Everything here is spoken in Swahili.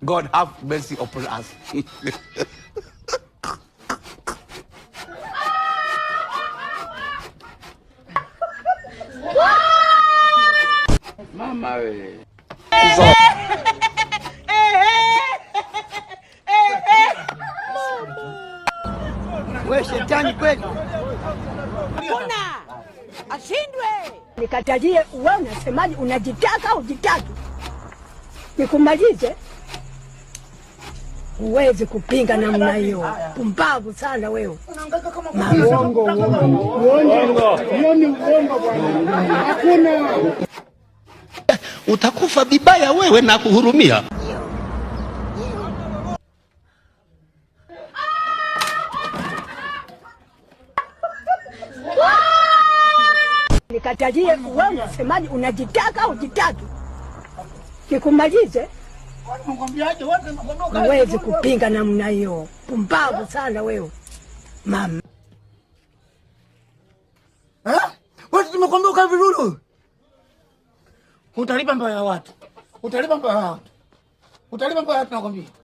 God have mercy upon us. Mama we. Wewe shetani kweli. Kuna ashindwe. Nikatajie wewe unasemaje, unajitaka au jitaki? Nikumalize. Huwezi kupinga namna hiyo. Pumbavu sana wewe. Uongo. Hiyo ni uongo bwana. Hakuna. Utakufa vibaya wewe na kuhurumia. Nikatajie wewe unasemaje, unajitaka au jitaki? Nikumalize. Huwezi kupinga namna hiyo. Pumbavu sana wewe. Mama. Wewe tumekwambia ukae vizuri. Utalipa mbaya watu. Utalipa mbaya watu nakwambia.